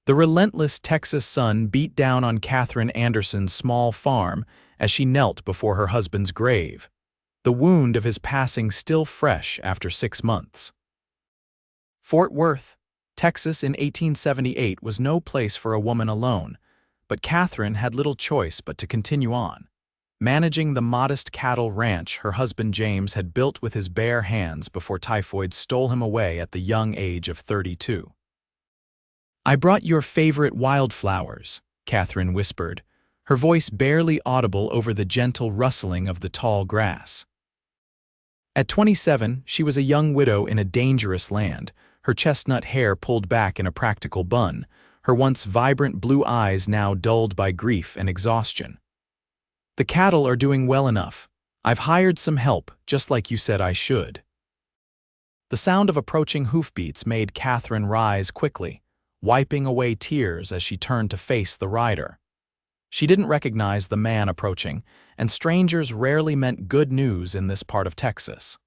The relentless Texas sun beat down on Katherine Anderson's small farm as she knelt before her husband's grave, the wound of his passing still fresh after 6 months. Fort Worth, Texas in 1878 was no place for a woman alone, but Katherine had little choice but to continue on, managing the modest cattle ranch her husband James had built with his bare hands before typhoid stole him away at the young age of 32. "I brought your favorite wildflowers," Katherine whispered, her voice barely audible over the gentle rustling of the tall grass. At 27, she was a young widow in a dangerous land, her chestnut hair pulled back in a practical bun, her once vibrant blue eyes now dulled by grief and exhaustion. "The cattle are doing well enough. I've hired some help, just like you said I should." The sound of approaching hoofbeats made Katherine rise quickly, wiping away tears as she turned to face the rider. She didn't recognize the man approaching, and strangers rarely meant good news in this part of Texas.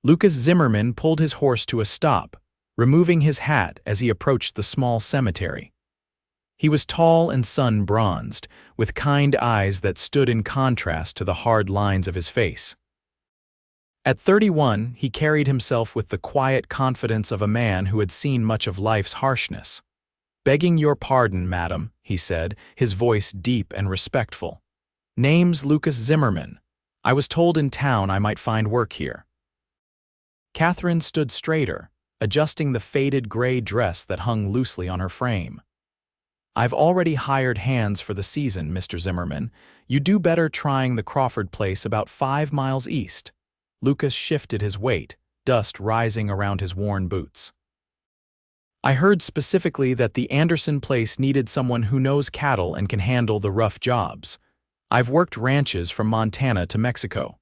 Lucas Zimmerman pulled his horse to a stop, removing his hat as he approached the small cemetery. He was tall and sun-bronzed, with kind eyes that stood in contrast to the hard lines of his face. At 31, he carried himself with the quiet confidence of a man who had seen much of life's harshness. "Begging your pardon, madam," he said, his voice deep and respectful. "Name's Lucas Zimmerman. I was told in town I might find work here." Katherine stood straighter, adjusting the faded gray dress that hung loosely on her frame. "I've already hired hands for the season, Mr. Zimmerman. You do better trying the Crawford place about 5 miles east." Lucas shifted his weight, dust rising around his worn boots. "I heard specifically that the Anderson place needed someone who knows cattle and can handle the rough jobs. I've worked ranches from Montana to Mexico."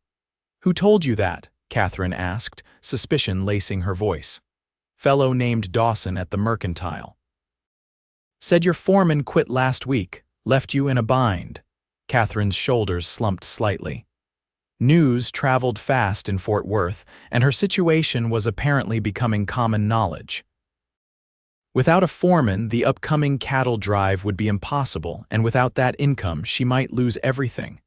"Who told you that?" Katherine asked, suspicion lacing her voice. "Fellow named Dawson at the Mercantile." "Said your foreman quit last week, left you in a bind." Katherine's shoulders slumped slightly. News traveled fast in Fort Worth, and her situation was apparently becoming common knowledge. Without a foreman, the upcoming cattle drive would be impossible, and without that income, she might lose everything.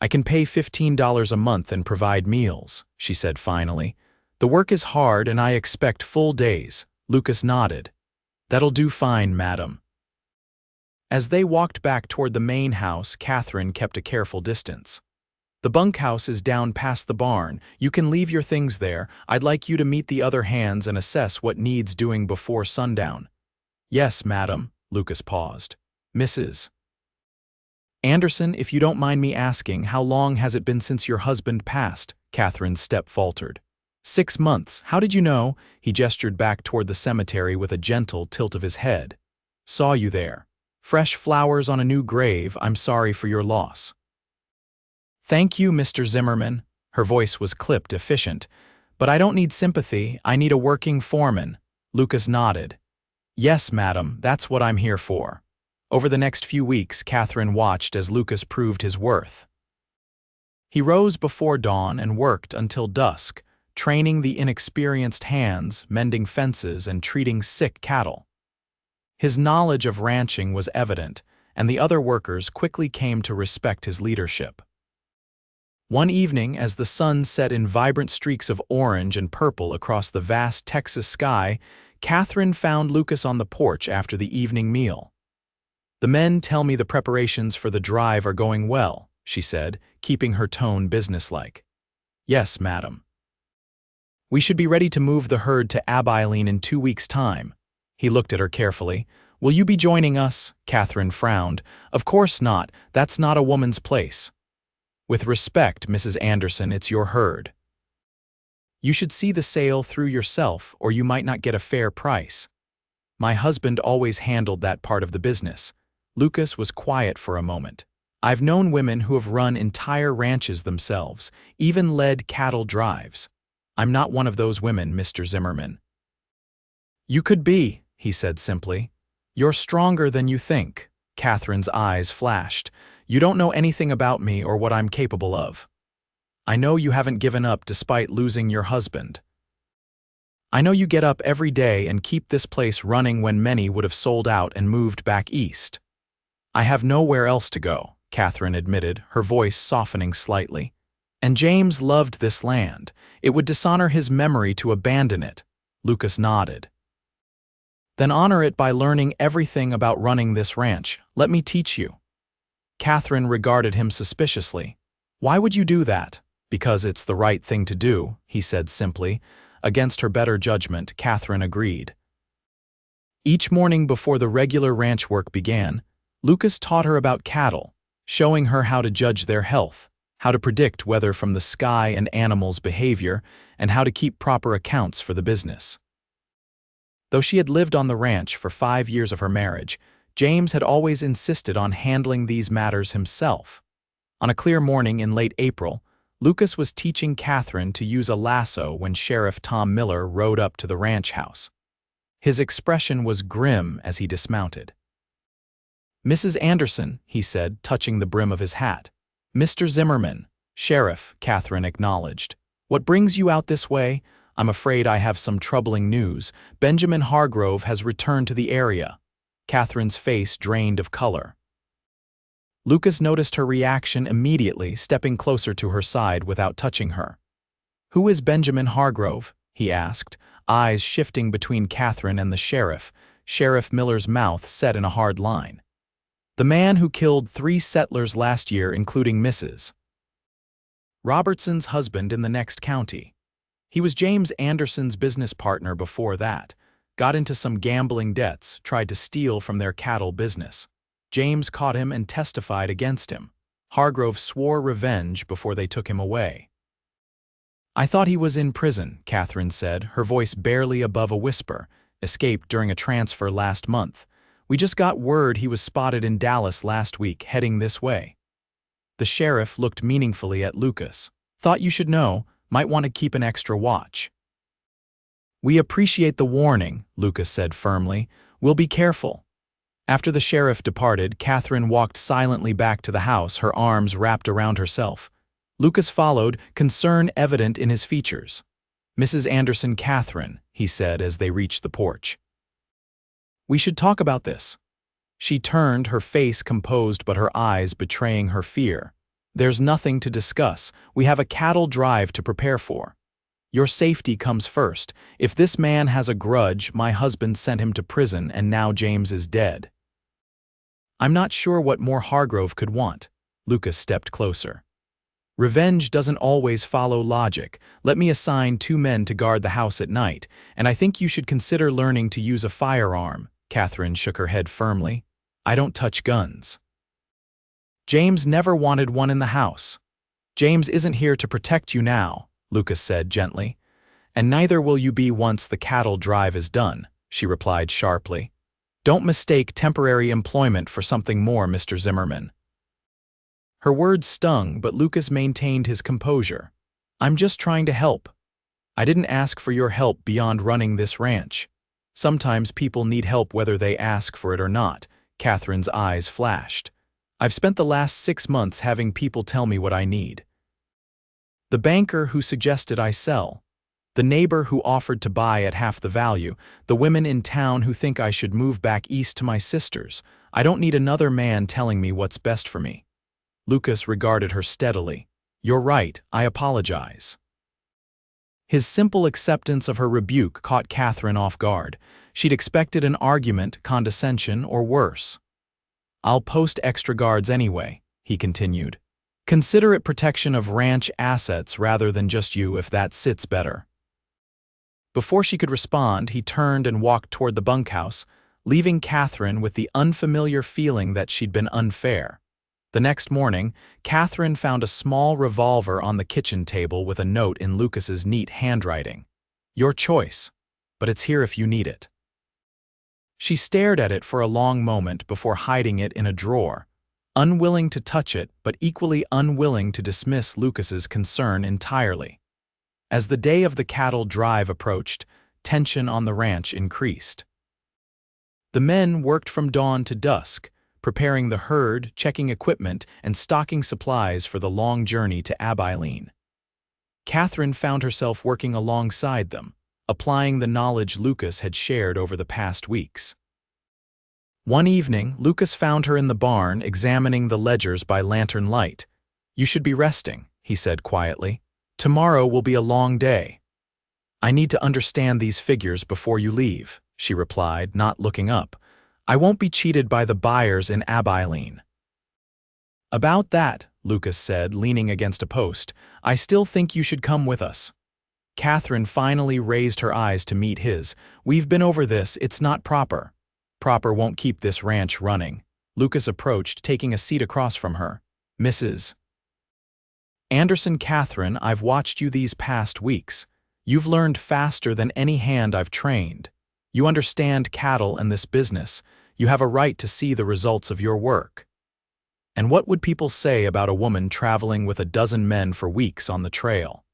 "I can pay $15 a month and provide meals," she said finally. "The work is hard and I expect full days." Lucas nodded. "That'll do fine, madam." As they walked back toward the main house, Katherine kept a careful distance. "The bunkhouse is down past the barn. You can leave your things there. I'd like you to meet the other hands and assess what needs doing before sundown." "Yes, madam." Lucas paused. "Mrs. Anderson, if you don't mind me asking, how long has it been since your husband passed?" Katherine's step faltered. 6 months. How did you know?" He gestured back toward the cemetery with a gentle tilt of his head. "Saw you there. Fresh flowers on a new grave. I'm sorry for your loss." "Thank you, Mr. Zimmerman." Her voice was clipped, efficient. "But I don't need sympathy. I need a working foreman." Lucas nodded. "Yes, madam, that's what I'm here for." Over the next few weeks, Katherine watched as Lucas proved his worth. He rose before dawn and worked until dusk, training the inexperienced hands, mending fences, and treating sick cattle. His knowledge of ranching was evident, and the other workers quickly came to respect his leadership. One evening, as the sun set in vibrant streaks of orange and purple across the vast Texas sky, Katherine found Lucas on the porch after the evening meal. "The men tell me the preparations for the drive are going well," she said, keeping her tone businesslike. "Yes, madam." "We should be ready to move the herd to Abilene in 2 weeks' time." He looked at her carefully. "Will you be joining us?" Katherine frowned. "Of course not. That's not a woman's place." "With respect, Mrs. Anderson, it's your herd. You should see the sale through yourself, or you might not get a fair price." "My husband always handled that part of the business." Lucas was quiet for a moment. "I've known women who have run entire ranches themselves, even led cattle drives. I'm not one of those women, Mr. Zimmerman." "You could be," he said simply. "You're stronger than you think." Katherine's eyes flashed. "You don't know anything about me or what I'm capable of. I know you haven't given up despite losing your husband." I know you get up every day and keep this place running when many would have sold out and moved back east. I have nowhere else to go, Katherine admitted, her voice softening slightly. And James loved this land. It would dishonor his memory to abandon it. Lucas nodded. Then honor it by learning everything about running this ranch. Let me teach you. Katherine regarded him suspiciously. Why would you do that? Because it's the right thing to do, he said simply. Against her better judgment, Katherine agreed. Each morning before the regular ranch work began, Lucas taught her about cattle, showing her how to judge their health, how to predict weather from the sky and animals' behavior, and how to keep proper accounts for the business. Though she had lived on the ranch for 5 years of her marriage, James had always insisted on handling these matters himself. On a clear morning in late April, Lucas was teaching Katherine to use a lasso when Sheriff Tom Miller rode up to the ranch house. His expression was grim as he dismounted. "Mrs. Anderson," he said, touching the brim of his hat. "Mr. Zimmerman." "Sheriff," Katherine acknowledged. "What brings you out this way? I'm afraid I have some troubling news. Benjamin Hargrove has returned to the area." Katherine's face drained of color. Lucas noticed her reaction immediately, stepping closer to her side without touching her. "Who is Benjamin Hargrove?" he asked, eyes shifting between Katherine and the sheriff. Sheriff Miller's mouth set in a hard line. "The man who killed 3 settlers last year, including Mrs. Robertson's husband in the next county. He was James Anderson's business partner before that, got into some gambling debts, tried to steal from their cattle business. James caught him and testified against him. Hargrove swore revenge before they took him away." "I thought he was in prison," Katherine said, her voice barely above a whisper. "Escaped during a transfer last month. We just got word he was spotted in Dallas last week, heading this way." The sheriff looked meaningfully at Lucas. "Thought you should know, might want to keep an extra watch." "We appreciate the warning," Lucas said firmly. "We'll be careful." After the sheriff departed, Katherine walked silently back to the house, her arms wrapped around herself. Lucas followed, concern evident in his features. "Mrs. Anderson, Katherine," he said as they reached the porch. "We should talk about this." She turned, her face composed but her eyes betraying her fear. "There's nothing to discuss. We have a cattle drive to prepare for. Your safety comes first. If this man has a grudge, my husband sent him to prison and now James is dead." "I'm not sure what more Hargrove could want." Lucas stepped closer. "Revenge doesn't always follow logic. Let me assign 2 men to guard the house at night, and I think you should consider learning to use a firearm." Katherine shook her head firmly. "I don't touch guns." "James never wanted one in the house." "James isn't here to protect you now," Lucas said gently. "And neither will you be once the cattle drive is done," she replied sharply. "Don't mistake temporary employment for something more, Mr. Zimmerman." Her words stung, but Lucas maintained his composure. "I'm just trying to help. I didn't ask for your help beyond running this ranch. Sometimes people need help whether they ask for it or not." Katherine's eyes flashed. "I've spent the last 6 months having people tell me what I need. The banker who suggested I sell. The neighbor who offered to buy at half the value. The women in town who think I should move back east to my sisters. I don't need another man telling me what's best for me." Lucas regarded her steadily. "You're right, I apologize." His simple acceptance of her rebuke caught Katherine off guard. She'd expected an argument, condescension, or worse. "I'll post extra guards anyway," he continued. "Consider it protection of ranch assets rather than just you if that sits better." Before she could respond, he turned and walked toward the bunkhouse, leaving Katherine with the unfamiliar feeling that she'd been unfair. The next morning, Katherine found a small revolver on the kitchen table with a note in Lucas's neat handwriting. "Your choice, but it's here if you need it." She stared at it for a long moment before hiding it in a drawer, unwilling to touch it but equally unwilling to dismiss Lucas's concern entirely. As the day of the cattle drive approached, tension on the ranch increased. The men worked from dawn to dusk, preparing the herd, checking equipment, and stocking supplies for the long journey to Abilene. Katherine found herself working alongside them, applying the knowledge Lucas had shared over the past weeks. One evening, Lucas found her in the barn examining the ledgers by lantern light. "You should be resting," he said quietly. "Tomorrow will be a long day." "I need to understand these figures before you leave," she replied, not looking up. "I won't be cheated by the buyers in Abilene." "About that," Lucas said, leaning against a post, "I still think you should come with us." Katherine finally raised her eyes to meet his. "We've been over this, it's not proper." "Proper won't keep this ranch running." Lucas approached, taking a seat across from her. "Mrs. Anderson, Katherine, I've watched you these past weeks. You've learned faster than any hand I've trained. You understand cattle and this business. You have a right to see the results of your work. And what would people say about a woman traveling with a dozen men for weeks on the trail?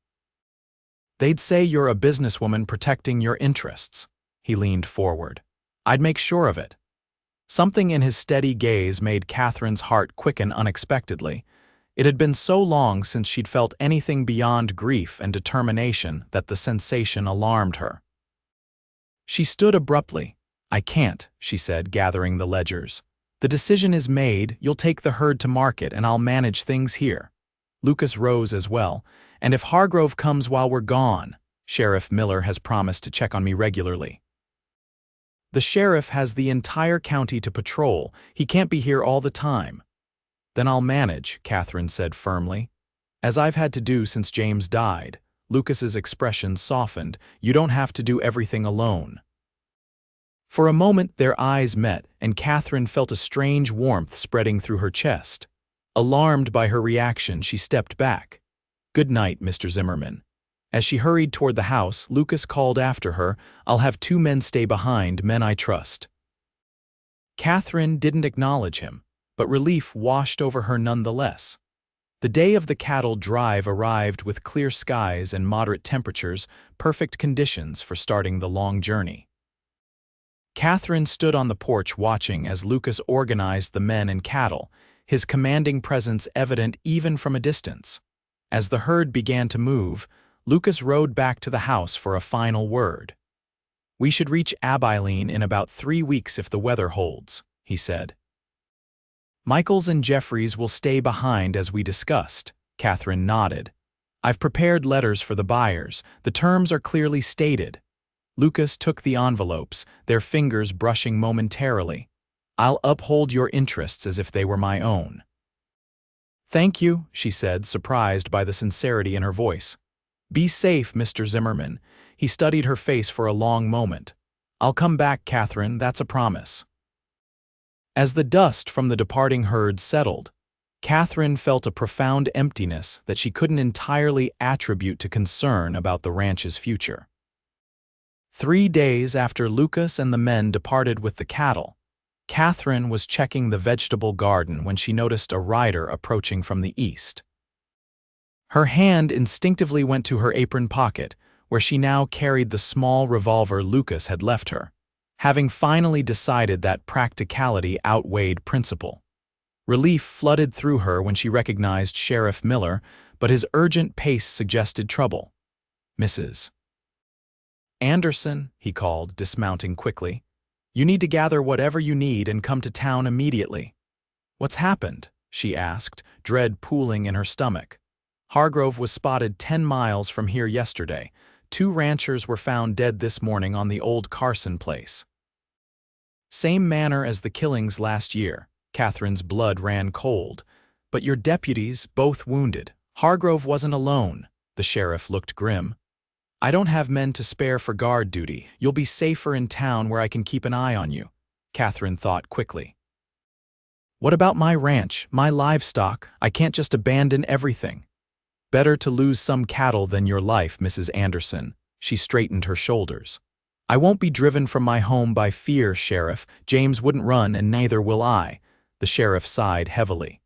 They'd say you're a businesswoman protecting your interests." He leaned forward. "I'd make sure of it." Something in his steady gaze made Katherine's heart quicken unexpectedly. It had been so long since she'd felt anything beyond grief and determination that the sensation alarmed her. She stood abruptly. "I can't," she said, gathering the ledgers. "The decision is made, you'll take the herd to market and I'll manage things here." Lucas rose as well. "And if Hargrove comes while we're gone, Sheriff Miller has promised to check on me regularly." "The sheriff has the entire county to patrol. He can't be here all the time." "Then I'll manage," Katherine said firmly. "As I've had to do since James died." Lucas's expression softened. "You don't have to do everything alone." For a moment their eyes met, and Katherine felt a strange warmth spreading through her chest. Alarmed by her reaction, she stepped back. "Good night, Mr. Zimmerman." As she hurried toward the house, Lucas called after her, "I'll have 2 men stay behind, men I trust." Katherine didn't acknowledge him, but relief washed over her nonetheless. The day of the cattle drive arrived with clear skies and moderate temperatures, perfect conditions for starting the long journey. Katherine stood on the porch watching as Lucas organized the men and cattle, his commanding presence evident even from a distance. As the herd began to move, Lucas rode back to the house for a final word. "We should reach Abilene in about 3 weeks if the weather holds," he said. "Michaels and Jeffries will stay behind as we discussed." Katherine nodded. "I've prepared letters for the buyers. The terms are clearly stated." Lucas took the envelopes, their fingers brushing momentarily. "I'll uphold your interests as if they were my own." "Thank you," she said, surprised by the sincerity in her voice. "Be safe, Mr. Zimmerman." He studied her face for a long moment. "I'll come back, Katherine, that's a promise." As the dust from the departing herd settled, Katherine felt a profound emptiness that she couldn't entirely attribute to concern about the ranch's future. 3 days after Lucas and the men departed with the cattle, Katherine was checking the vegetable garden when she noticed a rider approaching from the east. Her hand instinctively went to her apron pocket, where she now carried the small revolver Lucas had left her, having finally decided that practicality outweighed principle. Relief flooded through her when she recognized Sheriff Miller, but his urgent pace suggested trouble. "Mrs. Anderson," he called, dismounting quickly. "You need to gather whatever you need and come to town immediately." "What's happened?" she asked, dread pooling in her stomach. "Hargrove was spotted 10 miles from here yesterday. 2 ranchers were found dead this morning on the old Carson place." "Same manner as the killings last year." Katherine's blood ran cold. "But your deputies, both wounded. Hargrove wasn't alone." The sheriff looked grim. "I don't have men to spare for guard duty. You'll be safer in town where I can keep an eye on you." Katherine thought quickly. "What about my ranch, my livestock? I can't just abandon everything." "Better to lose some cattle than your life, Mrs. Anderson." She straightened her shoulders. "I won't be driven from my home by fear, Sheriff. James wouldn't run, and neither will I." The sheriff sighed heavily.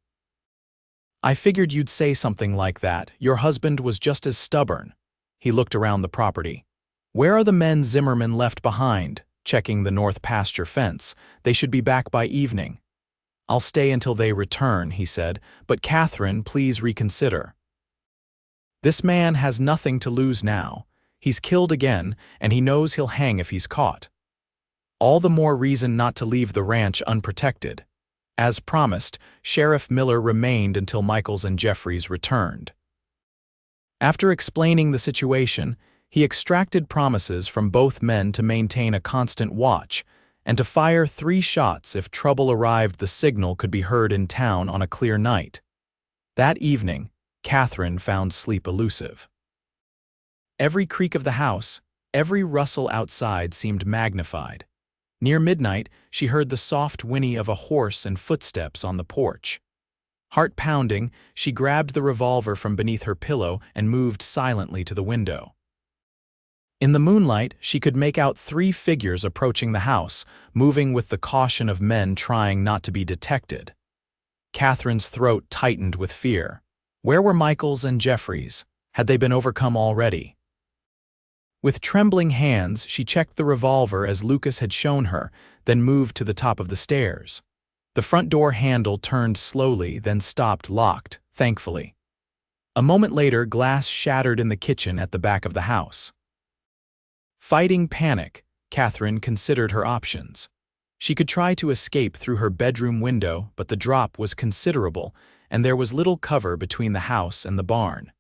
"I figured you'd say something like that. Your husband was just as stubborn." He looked around the property. "Where are the men Zimmerman left behind?" Checking the north pasture fence. "They should be back by evening." "I'll stay until they return," he said. "But Katherine, please reconsider." "This man has nothing to lose now." He's killed again, and he knows he'll hang if he's caught. All the more reason not to leave the ranch unprotected. As promised, Sheriff Miller remained until Michaels and Jeffries returned. After explaining the situation, he extracted promises from both men to maintain a constant watch and to fire 3 shots if trouble arrived. The signal could be heard in town on a clear night. That evening, Katherine found sleep elusive. Every creak of the house, every rustle outside seemed magnified. Near midnight, she heard the soft whinny of a horse and footsteps on the porch. Heart pounding, she grabbed the revolver from beneath her pillow and moved silently to the window. In the moonlight, she could make out 3 figures approaching the house, moving with the caution of men trying not to be detected. Katherine's throat tightened with fear. Where were Michaels and Jeffries? Had they been overcome already? With trembling hands, she checked the revolver as Lucas had shown her, then moved to the top of the stairs. The front door handle turned slowly, then stopped locked, thankfully. A moment later, glass shattered in the kitchen at the back of the house. Fighting panic, Katherine considered her options. She could try to escape through her bedroom window, but the drop was considerable, and there was little cover between the house and the barn.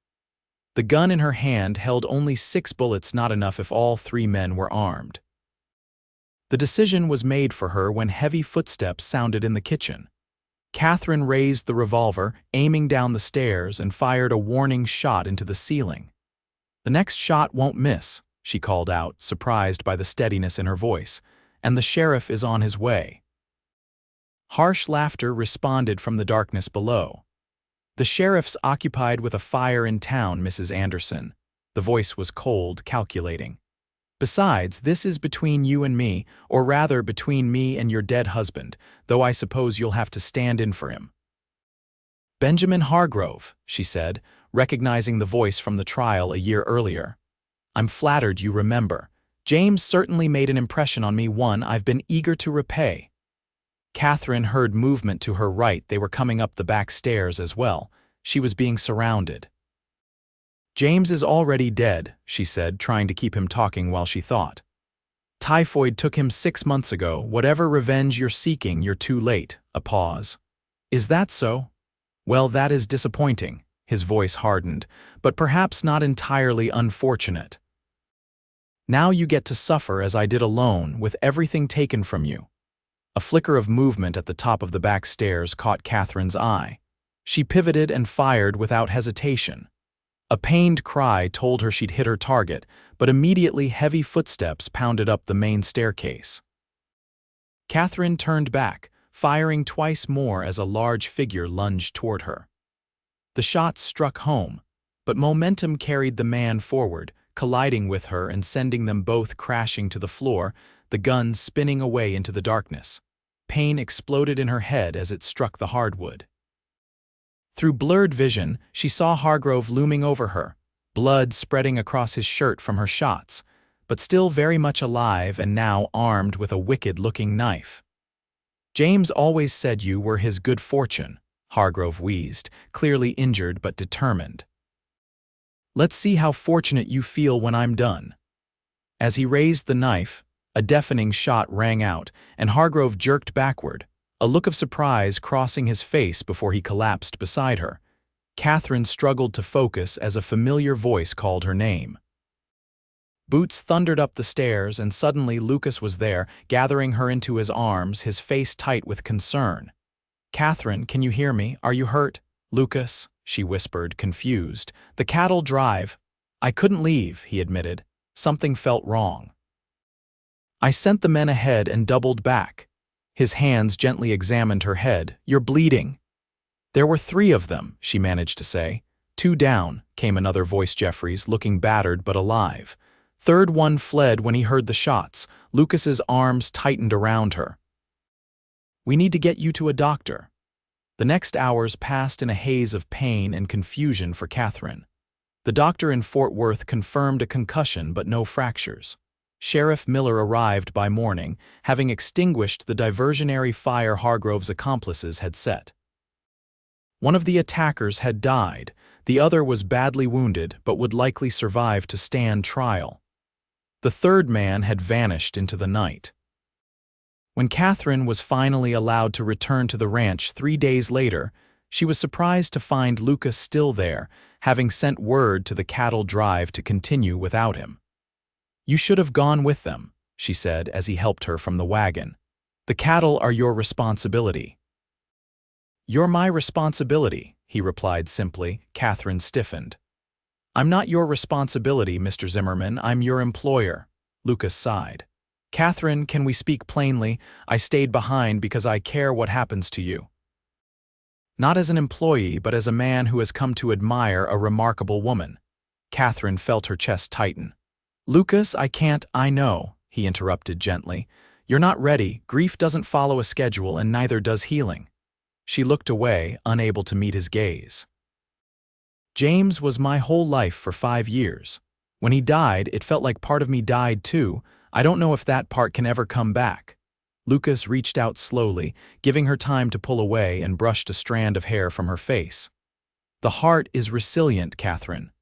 The gun in her hand held only 6 bullets, not enough if all 3 men were armed. The decision was made for her when heavy footsteps sounded in the kitchen. Katherine raised the revolver, aiming down the stairs, and fired a warning shot into the ceiling. "The next shot won't miss," she called out, surprised by the steadiness in her voice, "and the sheriff is on his way." Harsh laughter responded from the darkness below. "The sheriff's occupied with a fire in town, Mrs. Anderson." The voice was cold, calculating. "Besides, this is between you and me, or rather between me and your dead husband, though I suppose you'll have to stand in for him." "Benjamin Hargrove," she said, recognizing the voice from the trial a year earlier. "I'm flattered you remember. James certainly made an impression on me, one I've been eager to repay." Katherine heard movement to her right. They were coming up the back stairs as well. She was being surrounded. "James is already dead," she said, trying to keep him talking while she thought. "Typhoid took him 6 months ago. Whatever revenge you're seeking, you're too late." A pause. "Is that so? Well, that is disappointing." His voice hardened, "but perhaps not entirely unfortunate. Now you get to suffer as I did alone, with everything taken from you." A flicker of movement at the top of the back stairs caught Katherine's eye. She pivoted and fired without hesitation. A pained cry told her she'd hit her target, but immediately heavy footsteps pounded up the main staircase. Katherine turned back, firing twice more as a large figure lunged toward her. The shots struck home, but momentum carried the man forward, colliding with her and sending them both crashing to the floor, the gun spinning away into the darkness. Pain exploded in her head as it struck the hardwood. Through blurred vision, she saw Hargrove looming over her, blood spreading across his shirt from her shots, but still very much alive and now armed with a wicked-looking knife. "James always said you were his good fortune," Hargrove wheezed, clearly injured but determined. "Let's see how fortunate you feel when I'm done." As he raised the knife, a deafening shot rang out, and Hargrove jerked backward, a look of surprise crossing his face before he collapsed beside her. Katherine struggled to focus as a familiar voice called her name. Boots thundered up the stairs, and suddenly Lucas was there, gathering her into his arms, his face tight with concern. "Katherine, can you hear me? Are you hurt?" "Lucas," she whispered, confused. "The cattle drive." "I couldn't leave," he admitted. "Something felt wrong. I sent the men ahead and doubled back." His hands gently examined her head. "You're bleeding." "There were 3 of them," she managed to say. "2 down," came another voice, Jeffries, looking battered but alive. "Third one fled when he heard the shots." Lucas's arms tightened around her. "We need to get you to a doctor." The next hours passed in a haze of pain and confusion for Katherine. The doctor in Fort Worth confirmed a concussion but no fractures. Sheriff Miller arrived by morning, having extinguished the diversionary fire Hargrove's accomplices had set. One of the attackers had died, the other was badly wounded but would likely survive to stand trial. The third man had vanished into the night. When Katherine was finally allowed to return to the ranch 3 days later, she was surprised to find Lucas still there, having sent word to the cattle drive to continue without him. "You should have gone with them," she said as he helped her from the wagon. "The cattle are your responsibility." "You're my responsibility," he replied simply. Katherine stiffened. "I'm not your responsibility, Mr. Zimmerman. I'm your employer." Lucas sighed. "Katherine, can we speak plainly? I stayed behind because I care what happens to you. Not as an employee, but as a man who has come to admire a remarkable woman." Katherine felt her chest tighten. "Lucas, I can't." "I know," he interrupted gently. "You're not ready. Grief doesn't follow a schedule, and neither does healing." She looked away, unable to meet his gaze. "James was my whole life for 5 years. When he died, it felt like part of me died too. I don't know if that part can ever come back." Lucas reached out slowly, giving her time to pull away, and brushed a strand of hair from her face. "The heart is resilient, Katherine.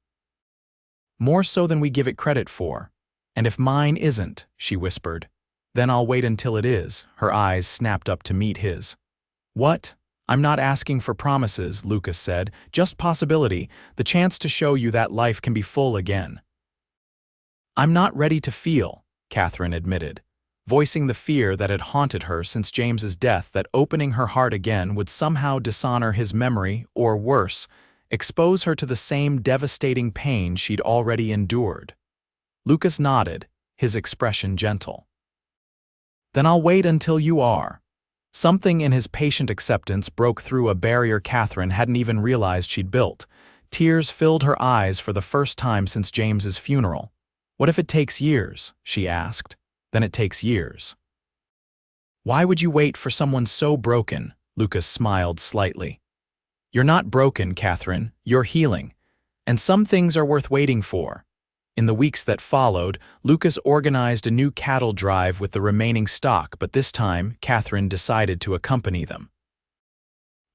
More so than we give it credit for. And if mine isn't," she whispered, "then I'll wait until it is." Her eyes snapped up to meet his. "What? I'm not asking for promises," Lucas said. "Just possibility, the chance to show you that life can be full again." "I'm not ready to feel," Katherine admitted, voicing the fear that had haunted her since James's death, that opening her heart again would somehow dishonor his memory, or worse, expose her to the same devastating pain she'd already endured. Lucas nodded, his expression gentle. "Then I'll wait until you are." Something in his patient acceptance broke through a barrier Katherine hadn't even realized she'd built. Tears filled her eyes for the first time since James's funeral. "What if it takes years?" she asked. "Then it takes years." "Why would you wait for someone so broken?" Lucas smiled slightly. "You're not broken, Katherine. You're healing. And some things are worth waiting for." In the weeks that followed, Lucas organized a new cattle drive with the remaining stock, but this time, Katherine decided to accompany them.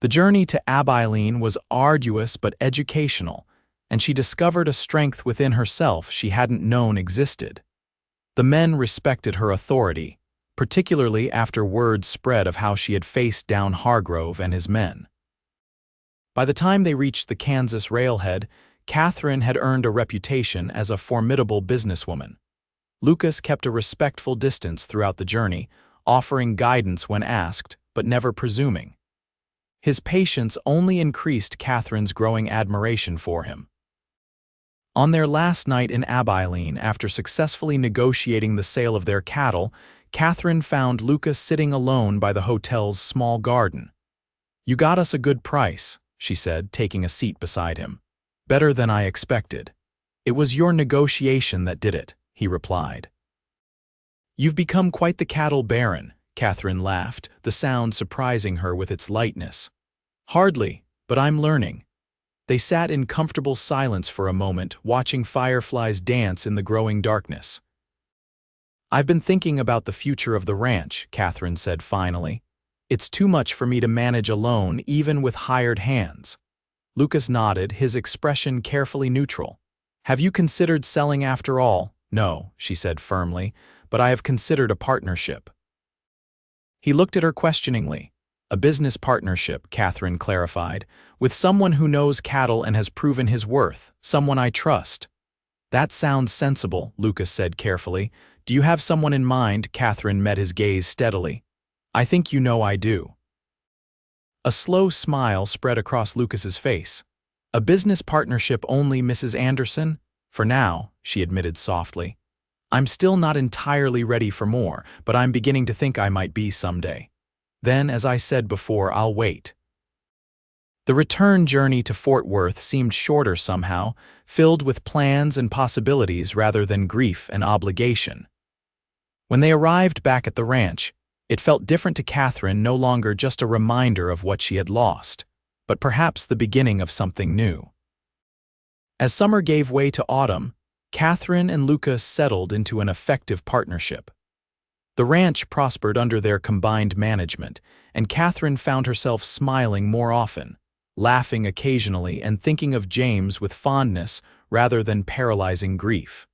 The journey to Abilene was arduous but educational, and she discovered a strength within herself she hadn't known existed. The men respected her authority, particularly after word spread of how she had faced down Hargrove and his men. By the time they reached the Kansas railhead, Katherine had earned a reputation as a formidable businesswoman. Lucas kept a respectful distance throughout the journey, offering guidance when asked, but never presuming. His patience only increased Katherine's growing admiration for him. On their last night in Abilene, after successfully negotiating the sale of their cattle, Katherine found Lucas sitting alone by the hotel's small garden. "You got us a good price," she said, taking a seat beside him. "Better than I expected." "It was your negotiation that did it," he replied. "You've become quite the cattle baron," Katherine laughed, the sound surprising her with its lightness. "Hardly, but I'm learning." They sat in comfortable silence for a moment, watching fireflies dance in the growing darkness. "I've been thinking about the future of the ranch," Katherine said finally. "It's too much for me to manage alone, even with hired hands." Lucas nodded, his expression carefully neutral. "Have you considered selling after all?" "No," she said firmly, "but I have considered a partnership." He looked at her questioningly. "A business partnership," Katherine clarified, "with someone who knows cattle and has proven his worth, someone I trust." "That sounds sensible," Lucas said carefully. "Do you have someone in mind?" Katherine met his gaze steadily. "I think you know I do." A slow smile spread across Lucas's face. "A business partnership only, Mrs. Anderson?" "For now," she admitted softly. "I'm still not entirely ready for more, but I'm beginning to think I might be someday. Then, as I said before, I'll wait." The return journey to Fort Worth seemed shorter somehow, filled with plans and possibilities rather than grief and obligation. When they arrived back at the ranch, it felt different to Katherine, no longer just a reminder of what she had lost, but perhaps the beginning of something new. As summer gave way to autumn, Katherine and Lucas settled into an effective partnership. The ranch prospered under their combined management, and Katherine found herself smiling more often, laughing occasionally, and thinking of James with fondness rather than paralyzing grief.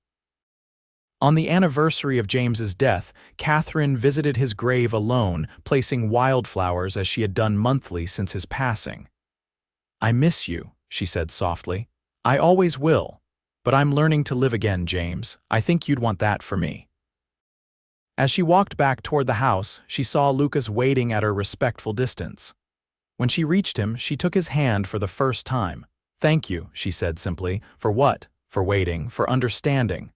On the anniversary of James's death, Katherine visited his grave alone, placing wildflowers as she had done monthly since his passing. "I miss you," she said softly. "I always will. But I'm learning to live again, James. I think you'd want that for me." As she walked back toward the house, she saw Lucas waiting at her respectful distance. When she reached him, she took his hand for the first time. "Thank you," she said simply. "For what? For waiting, for understanding."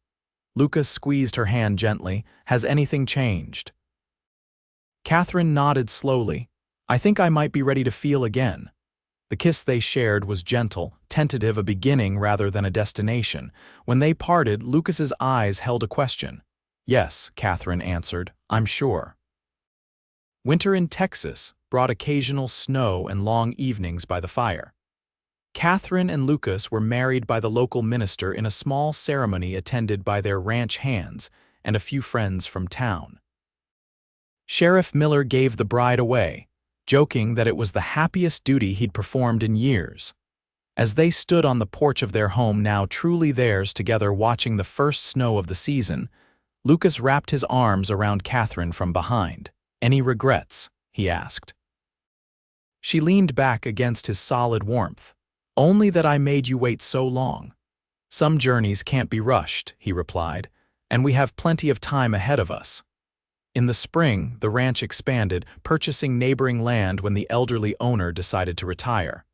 Lucas squeezed her hand gently. "Has anything changed?" Katherine nodded slowly. "I think I might be ready to feel again." The kiss they shared was gentle, tentative, a beginning rather than a destination. When they parted, Lucas's eyes held a question. "Yes," Katherine answered, "I'm sure." Winter in Texas brought occasional snow and long evenings by the fire. Katherine and Lucas were married by the local minister in a small ceremony attended by their ranch hands and a few friends from town. Sheriff Miller gave the bride away, joking that it was the happiest duty he'd performed in years. As they stood on the porch of their home, now truly theirs, together watching the first snow of the season, Lucas wrapped his arms around Katherine from behind. "Any regrets?" he asked. She leaned back against his solid warmth. "Only that I made you wait so long." "Some journeys can't be rushed," he replied, "and we have plenty of time ahead of us." In the spring, the ranch expanded, purchasing neighboring land when the elderly owner decided to retire.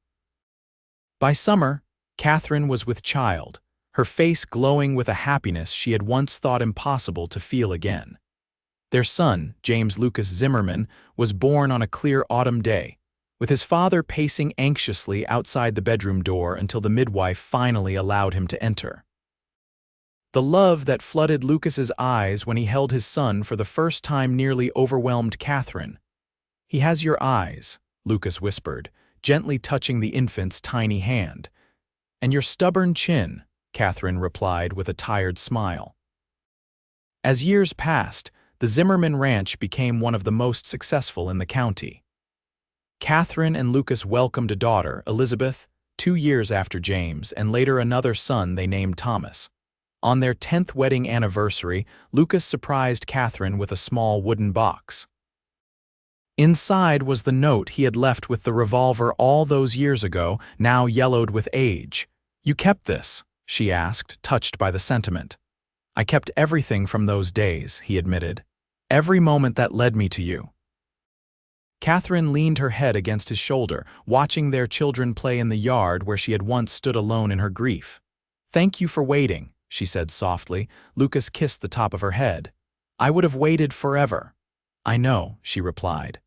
By summer, Katherine was with child, her face glowing with a happiness she had once thought impossible to feel again. Their son, James Lucas Zimmerman, was born on a clear autumn day, with his father pacing anxiously outside the bedroom door until the midwife finally allowed him to enter. The love that flooded Lucas's eyes when he held his son for the first time nearly overwhelmed Katherine. "He has your eyes," Lucas whispered, gently touching the infant's tiny hand. "And your stubborn chin," Katherine replied with a tired smile. As years passed, the Zimmerman Ranch became one of the most successful in the county. Katherine and Lucas welcomed a daughter, Elizabeth, 2 years after James, and later another son they named Thomas. On their 10th wedding anniversary, Lucas surprised Katherine with a small wooden box. Inside was the note he had left with the revolver all those years ago, now yellowed with age. "You kept this?" she asked, touched by the sentiment. "I kept everything from those days," he admitted. "Every moment that led me to you." Katherine leaned her head against his shoulder, watching their children play in the yard where she had once stood alone in her grief. "Thank you for waiting," she said softly. Lucas kissed the top of her head. "I would have waited forever." "I know," she replied.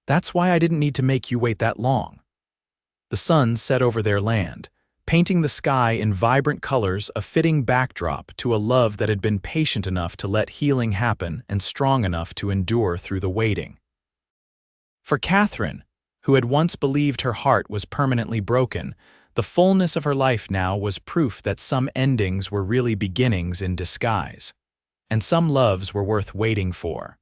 "That's why I didn't need to make you wait that long." The sun set over their land, painting the sky in vibrant colors, a fitting backdrop to a love that had been patient enough to let healing happen and strong enough to endure through the waiting. For Katherine, who had once believed her heart was permanently broken, the fullness of her life now was proof that some endings were really beginnings in disguise, and some loves were worth waiting for.